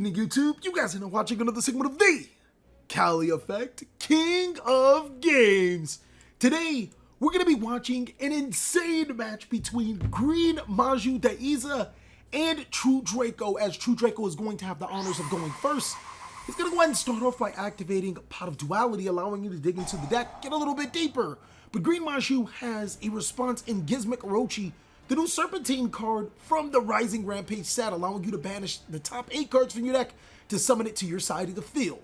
evening, YouTube. You guys are now watching another segment of the TheCaliEffect, King of Games. Today, we're going to be watching an insane match between Gren Maju, Eiza, and True Draco, as True Draco is going to have the honors of going first. He's going to go ahead and start off by activating Pot of Duality, allowing you to dig into the deck, get a little bit deeper. But Gren Maju has a response in Gizmek Oroshi, the new Serpentron card from the Rising Rampage set, allowing you to banish the top 8 cards from your deck to summon it to your side of the field.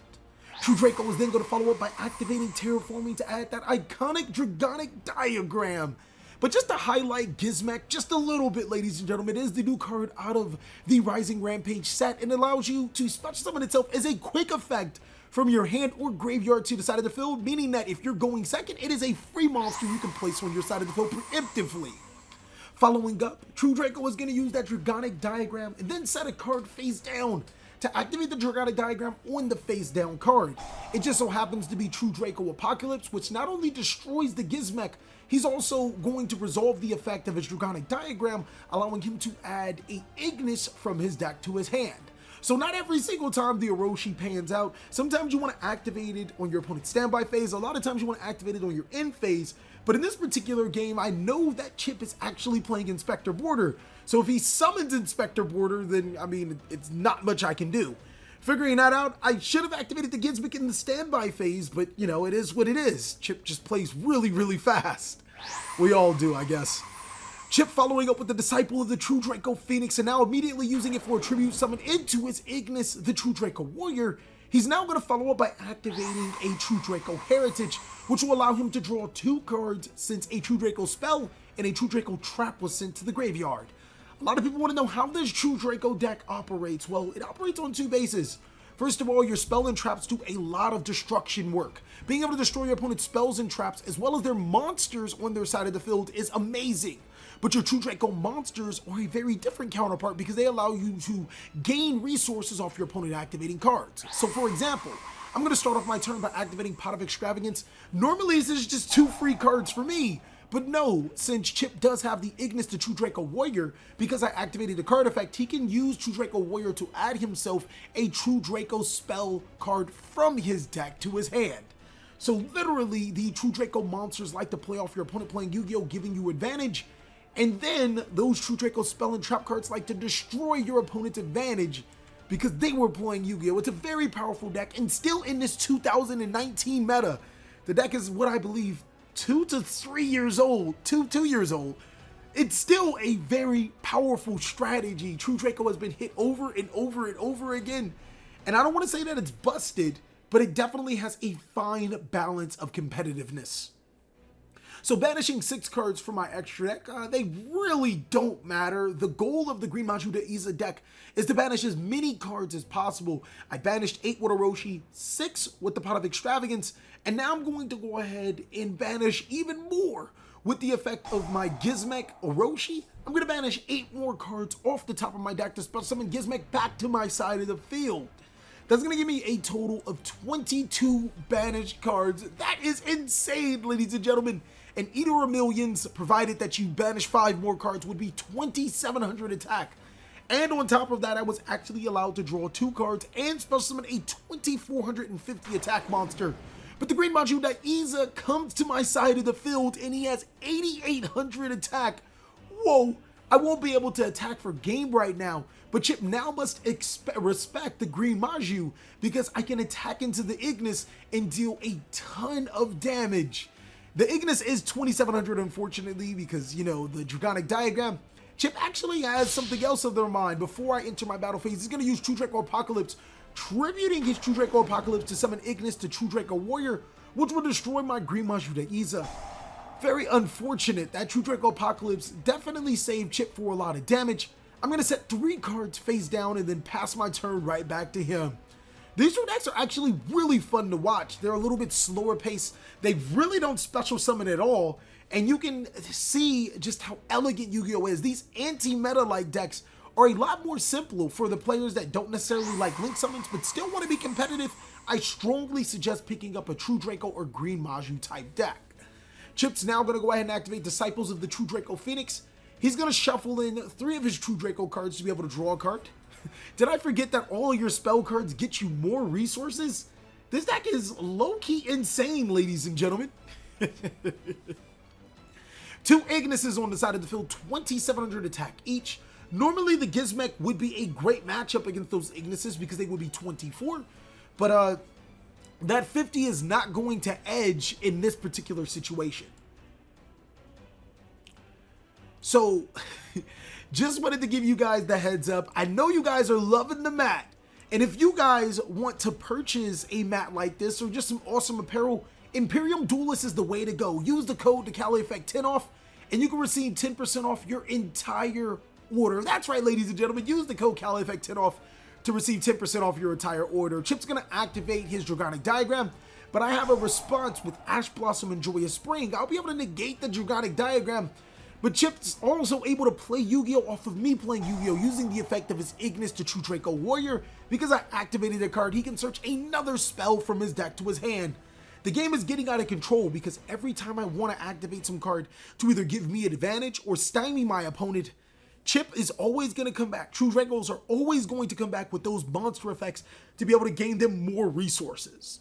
True Draco is then going to follow up by activating Terraforming to add that iconic Dragonic diagram. But just to highlight Gizmek just a little bit, ladies and gentlemen, it is the new card out of the Rising Rampage set and allows you to special summon itself as a quick effect from your hand or graveyard to the side of the field, meaning that if you're going second, it is a free monster you can place on your side of the field preemptively. Following up, True Draco is going to use that Dragonic diagram and then set a card face down to activate the Dragonic diagram on the face down card. It just so happens to be True Draco Apocalypse, which not only destroys the Gizmek, he's also going to resolve the effect of his Dragonic diagram, allowing him to add a Ignis from his deck to his hand. So not every single time the Oroshi pans out. Sometimes you want to activate it on your opponent's standby phase. A lot of times you want to activate it on your end phase. But in this particular game, I know that Chip is actually playing Inspector Border. So if he summons Inspector Border, then, I mean, it's not much I can do. Figuring that out, I should have activated the Gizmek in the standby phase, but, you know, it is what it is. Chip just plays really, really fast. We all do, I guess. Chip following up with the Disciple of the True Draco Phoenix and now immediately using it for a tribute summon into his Ignis, the True Draco Warrior. He's now going to follow up by activating a True Draco Heritage, which will allow him to draw 2 cards since a True Draco spell and a True Draco trap was sent to the graveyard. A lot of people want to know how this True Draco deck operates. Well, it operates on 2 bases. First of all, your spell and traps do a lot of destruction work. Being able to destroy your opponent's spells and traps as well as their monsters on their side of the field is amazing. But your True Draco monsters are a very different counterpart because they allow you to gain resources off your opponent activating cards. So for example, I'm going to start off my turn by activating Pot of Extravagance. Normally this is just 2 free cards for me, but no, since Chip does have the Ignis to True Draco Warrior, because I activated the card effect, he can use True Draco Warrior to add himself a True Draco spell card from his deck to his hand. So literally, the True Draco monsters like to play off your opponent playing Yu-Gi-Oh, giving you advantage. And then those True Draco spell and trap cards like to destroy your opponent's advantage because they were playing Yu-Gi-Oh! It's a very powerful deck, and still in this 2019 meta, the deck is what I believe 2 to 3 years old, 2 years old. It's still a very powerful strategy. True Draco has been hit over and over and over again. And I don't want to say that it's busted, but it definitely has a fine balance of competitiveness. So banishing 6 cards from my extra deck, they really don't matter. The goal of the Gren Maju Eiza deck is to banish as many cards as possible. I banished 8 with Orochi, 6 with the Pot of Extravagance, and now I'm going to go ahead and banish even more with the effect of my Gizmek Oroshi. I'm going to banish 8 more cards off the top of my deck to special summon Gizmek back to my side of the field. That's going to give me a total of 22 banished cards. That is insane, ladies and gentlemen. An Eater of Millions, provided that you banish 5 more cards, would be 2,700 attack. And on top of that, I was actually allowed to draw 2 cards and special summon a 2,450 attack monster. But the Gren Maju Eiza comes to my side of the field and he has 8,800 attack. Whoa, I won't be able to attack for game right now. But Chip now must respect the Gren Maju because I can attack into the Ignis and deal a ton of damage. The Ignis is 2,700, unfortunately, because, you know, the Dragonic diagram. Chip actually has something else on their mind. Before I enter my battle phase, he's going to use True Draco Apocalypse, tributing his True Draco Apocalypse to summon Ignis to True Draco Warrior, which will destroy my Gren Maju Eiza. Very unfortunate. That True Draco Apocalypse definitely saved Chip for a lot of damage. I'm going to set 3 cards face down and then pass my turn right back to him. These 2 decks are actually really fun to watch. They're a little bit slower paced. They really don't special summon at all. And you can see just how elegant Yu-Gi-Oh! Is. These anti-meta like decks are a lot more simple for the players that don't necessarily like link summons but still want to be competitive. I strongly suggest picking up a True Draco or Gren Maju type deck. Chip's now going to go ahead and activate Disciples of the True Draco Phoenix. He's going to shuffle in 3 of his True Draco cards to be able to draw a card. Did I forget that all of your spell cards get you more resources? This deck is low-key insane, ladies and gentlemen. 2 Ignises on the side of the field, 2,700 attack each. Normally, the Gizmek would be a great matchup against those Ignises because they would be 24. But that 50 is not going to edge in this particular situation. So, just wanted to give you guys the heads up. I know you guys are loving the mat. And if you guys want to purchase a mat like this or just some awesome apparel, Imperium Duelist is the way to go. Use the code TheCaliEffect 10 off and you can receive 10% off your entire order. That's right, ladies and gentlemen. Use the code TheCaliEffect 10 off to receive 10% off your entire order. Chip's going to activate his Dragonic Diagram, but I have a response with Ash Blossom and Joyous Spring. I'll be able to negate the Dragonic Diagram, but Chip's also able to play Yu-Gi-Oh! Off of me playing Yu-Gi-Oh! Using the effect of his Ignis to True Draco Warrior. Because I activated a card, he can search another spell from his deck to his hand. The game is getting out of control because every time I want to activate some card to either give me advantage or stymie my opponent, Chip is always going to come back. True Dracos are always going to come back with those monster effects to be able to gain them more resources.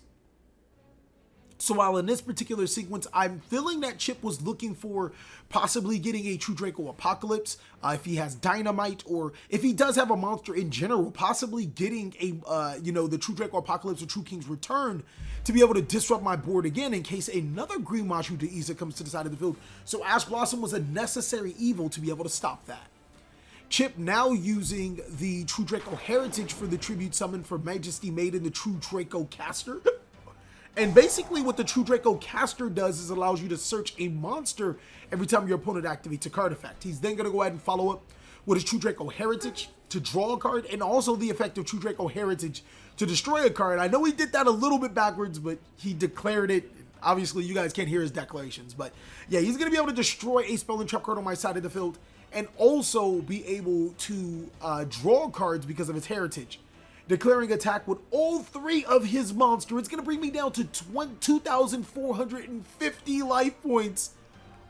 So while in this particular sequence, I'm feeling that Chip was looking for possibly getting a True Draco Apocalypse, if he has Dynamite, or if he does have a monster in general, possibly getting a, the True Draco Apocalypse or True King's Return to be able to disrupt my board again in case another Gren Maju to Eiza comes to the side of the field. So Ash Blossom was a necessary evil to be able to stop that. Chip now using the True Draco Heritage for the Tribute Summon for Majesty Maiden, the True Draco Caster. And basically what the True Draco Caster does is allows you to search a monster every time your opponent activates a card effect. He's then going to go ahead and follow up with his True Draco Heritage to draw a card, and also the effect of True Draco Heritage to destroy a card. I know he did that a little bit backwards, but he declared it. Obviously, you guys can't hear his declarations, but yeah, he's going to be able to destroy a spell and trap card on my side of the field, and also be able to draw cards because of his Heritage. Declaring attack with all 3 of his monsters. It's going to bring me down to 2,450 life points.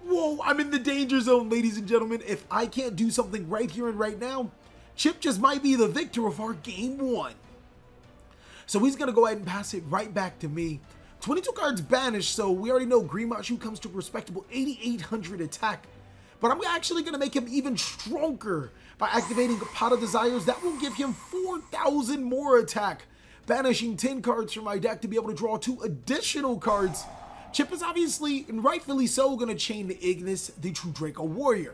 Whoa, I'm in the danger zone, ladies and gentlemen. If I can't do something right here and right now, Chip just might be the victor of our game 1. So he's going to go ahead and pass it right back to me. 22 cards banished, so we already know Gren Maju comes to a respectable 8,800 attack. But I'm actually going to make him even stronger by activating Pot of Desires. That will give him 4,000 more attack, banishing 10 cards from my deck to be able to draw 2 additional cards. Chip is obviously, and rightfully so, going to chain the Ignis, the True Draco Warrior.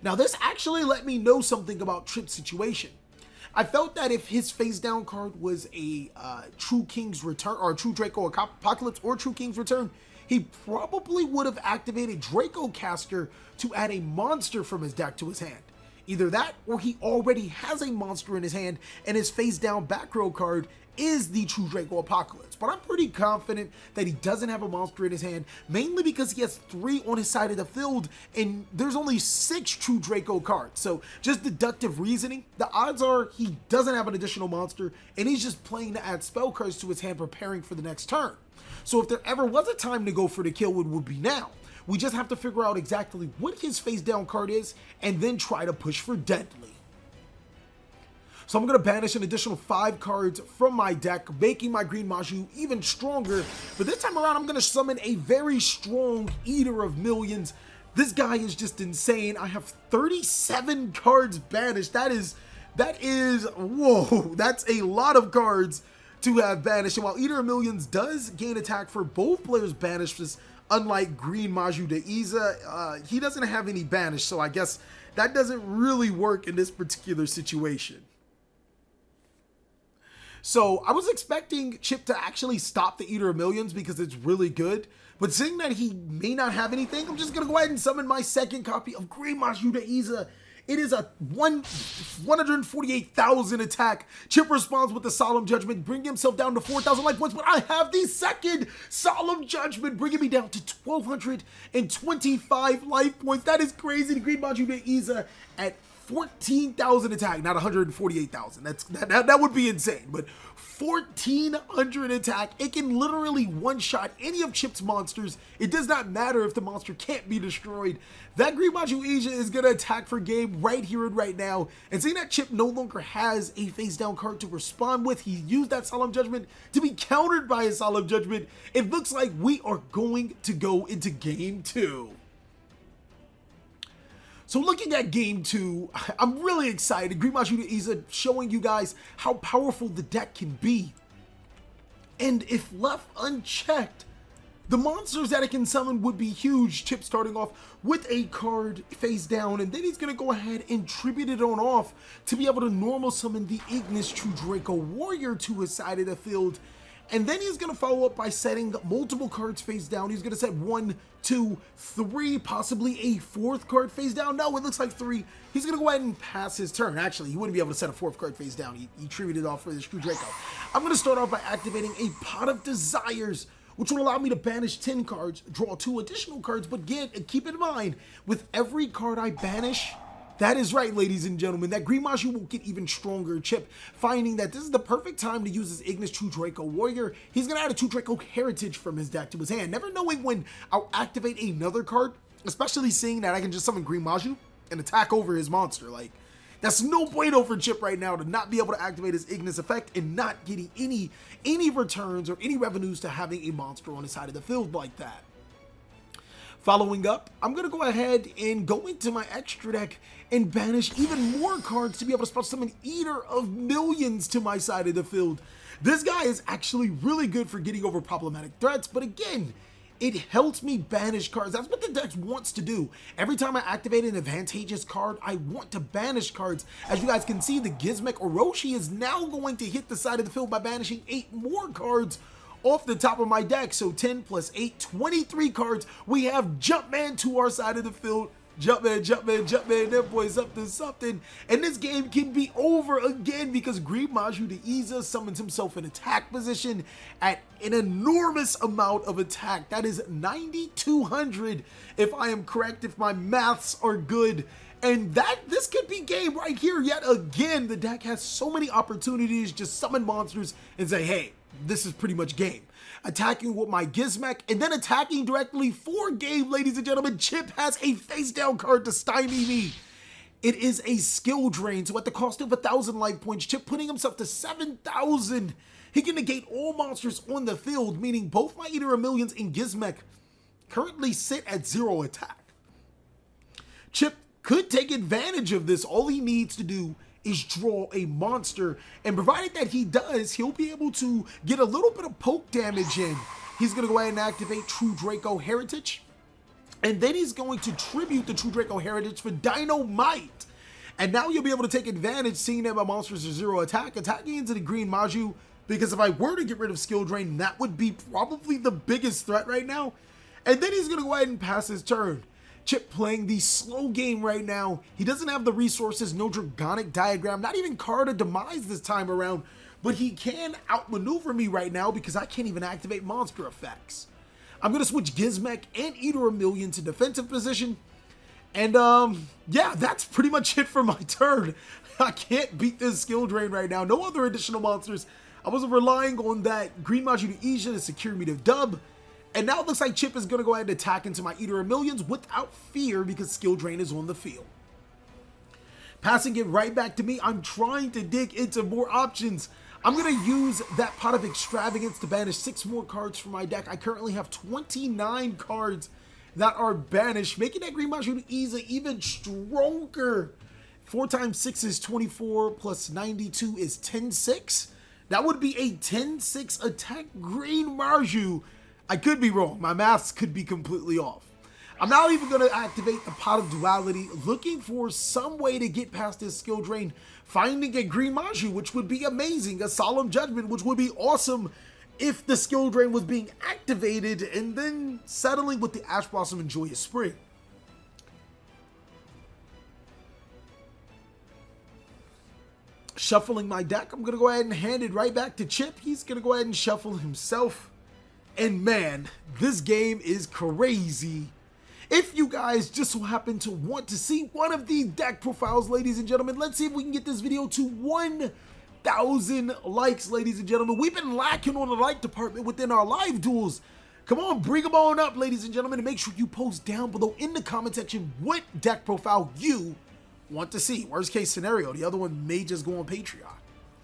Now this actually let me know something about Chip's situation. I felt that if his face down card was a True King's Return, or True Draco Apocalypse, or True King's Return, he probably would have activated Draco Caster to add a monster from his deck to his hand. Either that, or he already has a monster in his hand, and his face down back row card is the True Draco Apocalypse. But I'm pretty confident that he doesn't have a monster in his hand, mainly because he has 3 on his side of the field, and there's only 6 True Draco cards. So just deductive reasoning, the odds are he doesn't have an additional monster, and he's just playing to add spell cards to his hand, preparing for the next turn. So if there ever was a time to go for the kill, it would be now. We just have to figure out exactly what his face down card is, and then try to push for Deadly. So I'm going to banish an additional 5 cards from my deck, making my Gren Maju even stronger. But this time around, I'm going to summon a very strong Eater of Millions. This guy is just insane. I have 37 cards banished. That is, whoa, that's a lot of cards to have banished. And while Eater of Millions does gain attack for both players' banishes, unlike Gren Maju to Eiza, he doesn't have any banish, so I guess that doesn't really work in this particular situation. So I was expecting Chip to actually stop the Eater of Millions because it's really good, but seeing that he may not have anything, I'm just going to go ahead and summon my second copy of Gren Maju to Eiza. It is a 148,000 attack. Chip responds with the Solemn Judgment, bringing himself down to 4,000 life points, but I have the second Solemn Judgment, bringing me down to 1,225 life points. That is crazy. The Gren Maju to Eiza at 14,000 attack, not 148,000. That would be insane, but 1,400 attack. It can literally one-shot any of Chip's monsters. It does not matter if the monster can't be destroyed. That Gren Maju Eiza is going to attack for game right here and right now. And seeing that Chip no longer has a face-down card to respond with, he used that Solemn Judgment to be countered by a Solemn Judgment. It looks like we are going to go into game 2. So looking at game 2, I'm really excited. Gren Maju Eiza showing you guys how powerful the deck can be. And if left unchecked, the monsters that it can summon would be huge. Chip starting off with a card face down, and then he's going to go ahead and tribute it on off to be able to normal summon the Ignis True Draco Warrior to his side of the field. And then he's going to follow up by setting multiple cards face down. He's going to set 1, 2, 3, possibly a 4th card face down. No, it looks like 3. He's going to go ahead and pass his turn. Actually, he wouldn't be able to set a 4th card face down. He tributed it off for this True Draco. I'm going to start off by activating a Pot of Desires, which will allow me to banish 10 cards, draw 2 additional cards, but keep in mind, with every card I banish, that is right, ladies and gentlemen, that Gren Maju will get even stronger. Chip finding that this is the perfect time to use his Ignis True Draco Warrior. He's going to add a True Draco Heritage from his deck to his hand, never knowing when I'll activate another card, especially seeing that I can just summon Gren Maju and attack over his monster. Like, that's no bueno for Chip right now to not be able to activate his Ignis effect and not getting any returns or any revenues to having a monster on his side of the field like that. Following up, I'm going to go ahead and go into my extra deck and banish even more cards to be able to spell summon Eater of Millions to my side of the field. This guy is actually really good for getting over problematic threats, but again, it helps me banish cards. That's what the deck wants to do. Every time I activate an advantageous card, I want to banish cards. As you guys can see, the Gizmek Oroshi is now going to hit the side of the field by banishing 8 more cards off the top of my deck. So 10 plus 8, 23 cards. We have Jumpman to our side of the field. Jumpman, that boy's up to something. And this game can be over again because Gren Maju Eiza summons himself in attack position at an enormous amount of attack. That is 9,200 if I am correct, if my maths are good. And this could be game right here. Yet again, the deck has so many opportunities to just summon monsters and say, hey, this is pretty much game. Attacking with my Gizmek and then attacking directly for game, ladies and gentlemen. Chip has a face down card to stymie me. It is a skill drain, so at the cost of 1,000 life points, Chip putting himself to 7,000. He can negate all monsters on the field, meaning both my Eater of Millions and Gizmek currently sit at 0 attack. Chip could take advantage of this. All he needs to do is draw a monster, and provided that he does, he'll be able to get a little bit of poke damage in. He's going to go ahead and activate True Draco Heritage, and then he's going to tribute the True Draco Heritage for Dynamite. And now you'll be able to take advantage, seeing that my monsters are 0 attack, attacking into the Gren Maju, because if I were to get rid of Skill Drain, that would be probably the biggest threat right now. And then he's going to go ahead and pass his turn. Chip playing the slow game right now. He doesn't have the resources, no Dragonic Diagram, not even Card of Demise this time around, but he can outmaneuver me right now because I can't even activate monster effects. I'm going to switch Gizmek and Eater of Million to defensive position. And yeah, that's pretty much it for my turn. I can't beat this skill drain right now. No other additional monsters. I was relying on that Gren Maju Eiza to secure me to dub. And now it looks like Chip is going to go ahead and attack into my Eater of Millions without fear because Skill Drain is on the field. Passing it right back to me, I'm trying to dig into more options. I'm going to use that Pot of Extravagance to banish 6 more cards from my deck. I currently have 29 cards that are banished, making that Gren Maju Eiza even stronger. 4 times 6 is 24, plus 92 is 10-6. That would be a 10-6 attack Gren Maju. I could be wrong. My maths could be completely off. I'm now even going to activate the Pot of Duality, looking for some way to get past this skill drain, finding a Gren Maju, which would be amazing, a Solemn Judgment, which would be awesome if the skill drain was being activated, and then settling with the Ash Blossom and Joyous Spring. Shuffling my deck, I'm going to go ahead and hand it right back to Chip. He's going to go ahead and shuffle himself. And man, this game is crazy. If you guys just so happen to want to see one of these deck profiles, ladies and gentlemen, let's see if we can get this video to 1,000 likes, ladies and gentlemen. We've been lacking on the like department within our live duels. Come on, bring them on up, ladies and gentlemen, and make sure you post down below in the comment section what deck profile you want to see. Worst case scenario, the other one may just go on Patreon.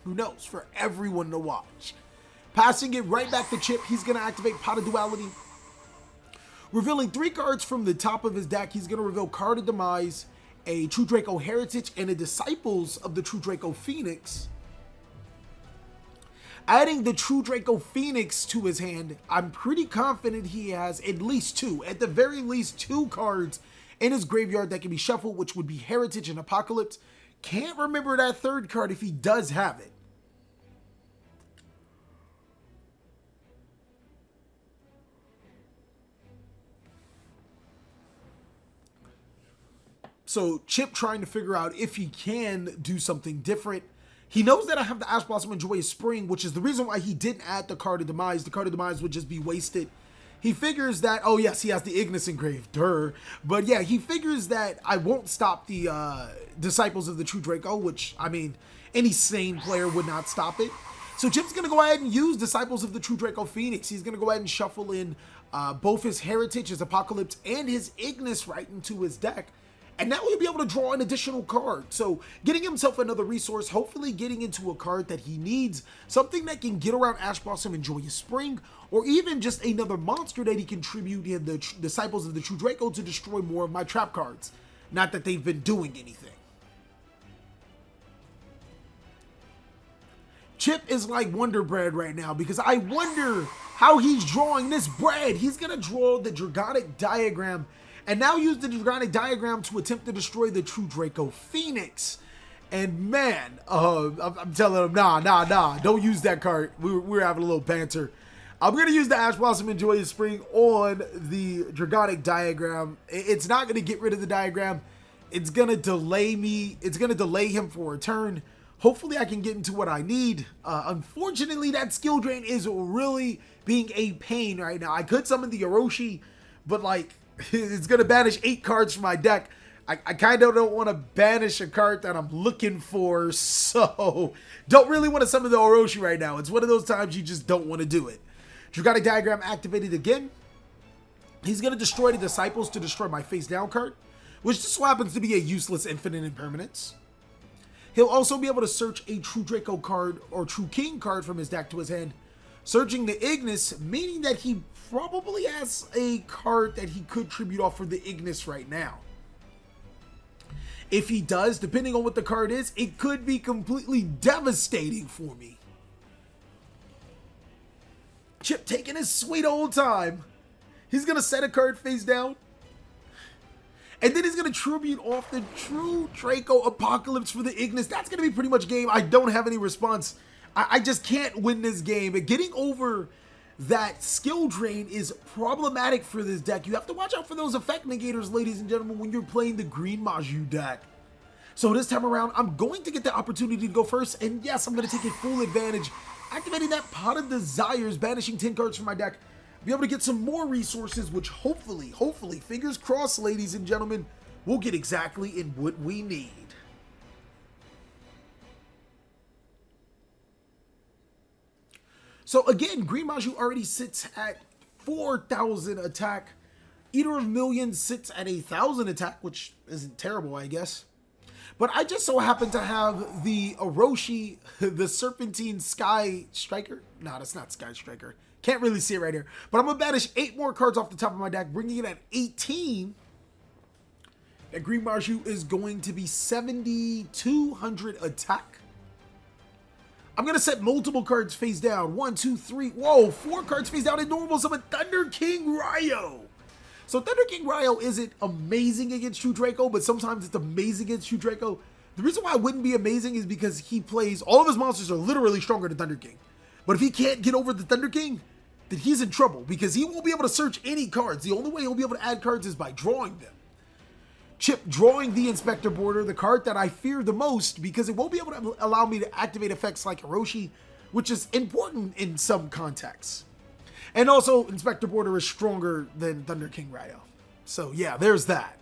Who knows? For everyone to watch. Passing it right back to Chip, he's going to activate Pot of Duality. Revealing 3 cards from the top of his deck, he's going to reveal Card of Demise, a True Draco Heritage, and a Disciples of the True Draco Phoenix. Adding the True Draco Phoenix to his hand, I'm pretty confident he has at least 2, at the very least 2 cards in his graveyard that can be shuffled, which would be Heritage and Apocalypse. Can't remember that 3rd card if he does have it. So Chip trying to figure out if he can do something different. He knows that I have the Ash Blossom and Joyous Spring, which is the reason why he didn't add the Card of Demise. The Card of Demise would just be wasted. He figures that, oh yes, he has the Ignis engraved, but yeah, he figures that I won't stop the Disciples of the True Draco, which, I mean, any sane player would not stop it. So Chip's going to go ahead and use Disciples of the True Draco Phoenix. He's going to go ahead and shuffle in both his Heritage, his Apocalypse, and his Ignis right into his deck. And now he'll be able to draw an additional card. So getting himself another resource, hopefully getting into a card that he needs, something that can get around Ash Blossom and Joyous Spring, or even just another monster that he can tribute in the Disciples of the True Draco to destroy more of my trap cards. Not that they've been doing anything. Chip is like Wonder Bread right now because I wonder how he's drawing this bread. He's going to draw the Dragonic Diagram and now use the Dragonic Diagram to attempt to destroy the True Draco Phoenix. And man, I'm telling him, nah, don't use that card. We're having a little banter. I'm going to use the Ash Blossom and Joyous Spring on the Dragonic Diagram. It's not going to get rid of the diagram. It's going to delay me. It's going to delay him for a turn. Hopefully I can get into what I need. Unfortunately, that skill drain is really being a pain right now. I could summon the Oroshi, but like, it's going to banish 8 cards from my deck. I kind of don't want to banish a card that I'm looking for, so don't really want to summon the Oroshi right now. It's one of those times you just don't want to do it. Dragonic Diagram activated again. He's going to destroy the Disciples to destroy my face down card, which just so happens to be a useless infinite impermanence. He'll also be able to search a True Draco card or True King card from his deck to his hand, searching the Ignis, meaning that he probably has a card that he could tribute off for the Ignis right now. If he does, depending on what the card is, it could be completely devastating for me. Chip taking his sweet old time. He's going to set a card face down. And then he's going to tribute off the True Draco Apocalypse for the Ignis. That's going to be pretty much game. I don't have any response. I just can't win this game. And getting over that skill drain is problematic for this deck. You have to watch out for those effect negators, ladies and gentlemen, when you're playing the Gren Maju deck. So this time around, I'm going to get the opportunity to go first. And yes, I'm going to take a full advantage. Activating that Pot of Desires, banishing 10 cards from my deck. Be able to get some more resources, which hopefully, fingers crossed, ladies and gentlemen, we'll get exactly in what we need. So again, Gren Maju already sits at 4,000 attack. Eater of Millions sits at 1,000 attack, which isn't terrible, I guess. But I just so happen to have the Orochi, the Serpentron Sky Striker. No, that's not Sky Striker. Can't really see it right here. But I'm going to banish 8 more cards off the top of my deck, bringing it at 18. That Gren Maju is going to be 7,200 attack. I'm going to set multiple cards face down. 1, 2, 3. Whoa, 4 cards face down in normal summon Thunder King Ryo. So Thunder King Ryo isn't amazing against True Draco, but sometimes it's amazing against True Draco. The reason why it wouldn't be amazing is because he plays, all of his monsters are literally stronger than Thunder King. But if he can't get over the Thunder King, then he's in trouble because he won't be able to search any cards. The only way he'll be able to add cards is by drawing them. Chip drawing the Inspector Border, the card that I fear the most because it won't be able to allow me to activate effects like Orochi, which is important in some contexts. And also, Inspector Border is stronger than Thunder King Ryo. So yeah, there's that.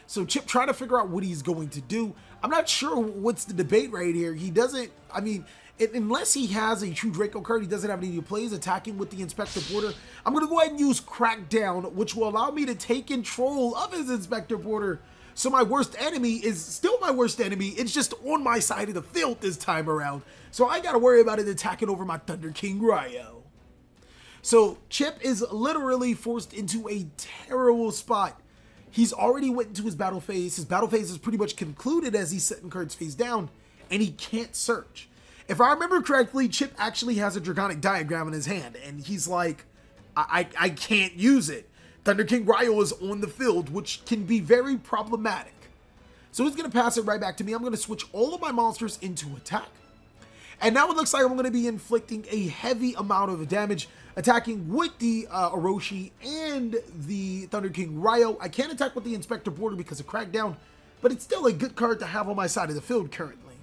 So Chip trying to figure out what he's going to do. I'm not sure what's the debate right here. He doesn't, I mean, unless he has a True Draco card, he doesn't have any plays attacking with the Inspector Porter. I'm going to go ahead and use Crackdown, which will allow me to take control of his Inspector Porter. So my worst enemy is still my worst enemy. It's just on my side of the field this time around. So I got to worry about it attacking over my Thunder King Ryo. So Chip is literally forced into a terrible spot. He's already went into his battle phase. His battle phase is pretty much concluded as he's setting cards face down, and he can't search. If I remember correctly, Chip actually has a Draconic Diagram in his hand, and he's like, I can't use it. Thunder King Ryo is on the field, which can be very problematic. So he's going to pass it right back to me. I'm going to switch all of my monsters into attack. And now it looks like I'm going to be inflicting a heavy amount of damage, attacking with the Oroshi and the Thunder King Ryo. I can't attack with the Inspector Porter because of Crackdown, but it's still a good card to have on my side of the field currently.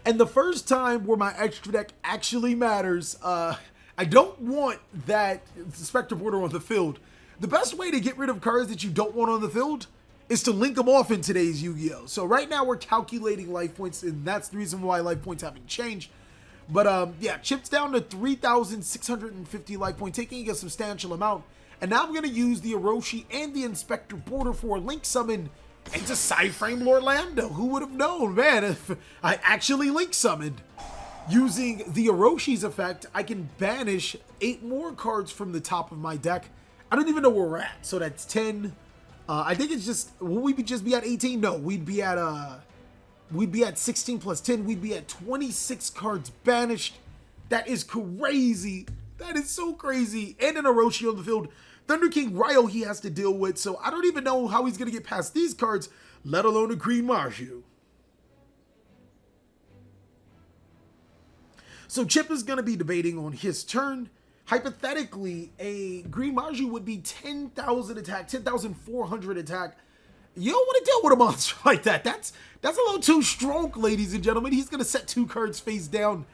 And the first time where my extra deck actually matters, I don't want that Inspector Porter on the field. The best way to get rid of cards that you don't want on the field is to link them off in today's Yu-Gi-Oh! So right now we're calculating life points, and that's the reason why life points haven't changed. But yeah, Chip's down to 3,650 life points, taking a substantial amount. And now I'm going to use the Orochi and the Inspector Porter for a link summon into Psyframe Lorlando. Who would have known, man, if I actually link summoned. Using the Oroshi's effect, I can banish 8 more cards from the top of my deck. I don't even know where we're at. So that's 10. I think it's just, will we just be at 18? No, we'd be at 16 plus 10. We'd be at 26 cards banished. That is crazy. That is so crazy. And an Orochi on the field. Thunder King Ryo he has to deal with. So I don't even know how he's going to get past these cards, let alone a Gren Maju. So Chip is going to be debating on his turn. Hypothetically, a Gren Maju would be 10,000 attack, 10,400 attack. You don't want to deal with a monster like that. That's a little too strong, ladies and gentlemen. He's going to set 2 cards face down.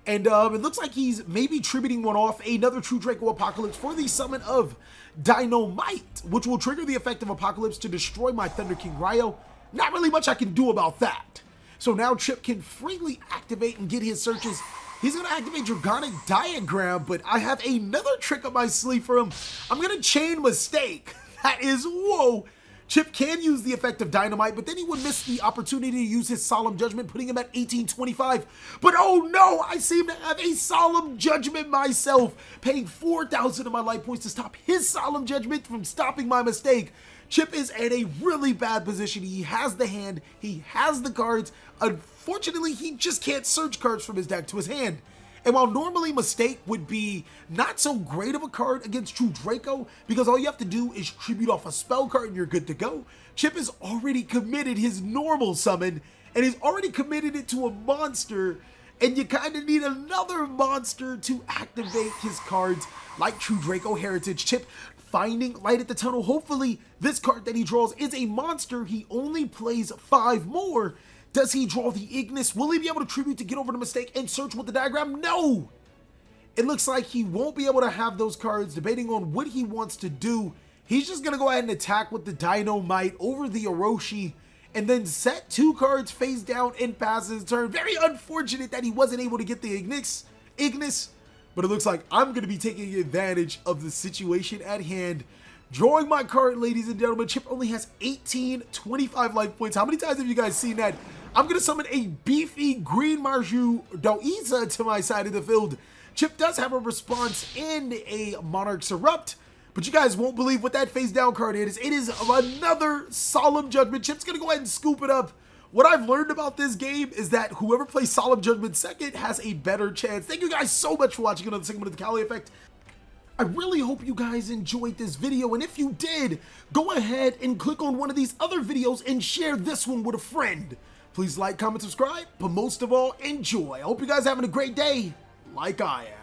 And it looks like he's maybe tributing one off, another True Draco Apocalypse for the summon of Dynamite, which will trigger the effect of Apocalypse to destroy my Thunder King Ryo. Not really much I can do about that. So now Chip can freely activate and get his searches. He's going to activate Draconic Diagram, but I have another trick up my sleeve for him. I'm going to Chain Mistake. That is, whoa. Chip can use the effect of Dynamite, but then he would miss the opportunity to use his Solemn Judgment, putting him at 1825. But oh no, I seem to have a Solemn Judgment myself, paying 4,000 of my life points to stop his Solemn Judgment from stopping my mistake. Chip is at a really bad position. He has the hand, he has the cards. Unfortunately, he just can't search cards from his deck to his hand. And while normally Mistake would be not so great of a card against True Draco, because all you have to do is tribute off a spell card and you're good to go, Chip has already committed his normal summon, and he's already committed it to a monster, and you kind of need another monster to activate his cards, like True Draco Heritage. Chip finding light at the tunnel. Hopefully, this card that he draws is a monster. He only plays 5 more. Does he draw the Ignis? Will he be able to tribute to get over the mistake and search with the diagram? No! It looks like he won't be able to have those cards. Debating on what he wants to do, he's just going to go ahead and attack with the Dynamite over the Orochi and then set 2 cards face down and pass his turn. Very unfortunate that he wasn't able to get the Ignis, but it looks like I'm going to be taking advantage of the situation at hand. Drawing my card, ladies and gentlemen. Chip only has 1825 life points. How many times have you guys seen that? I'm going to summon a beefy Gren Maju Eiza to my side of the field. Chip does have a response in a Monarch's Erupt, but you guys won't believe what that face down card is. It is another Solemn Judgment. Chip's going to go ahead and scoop it up. What I've learned about this game is that whoever plays Solemn Judgment second has a better chance. Thank you guys so much for watching another segment of the TheCaliEffect. I really hope you guys enjoyed this video, and if you did, go ahead and click on one of these other videos and share this one with a friend. Please like, comment, subscribe, but most of all, enjoy. I hope you guys are having a great day, like I am.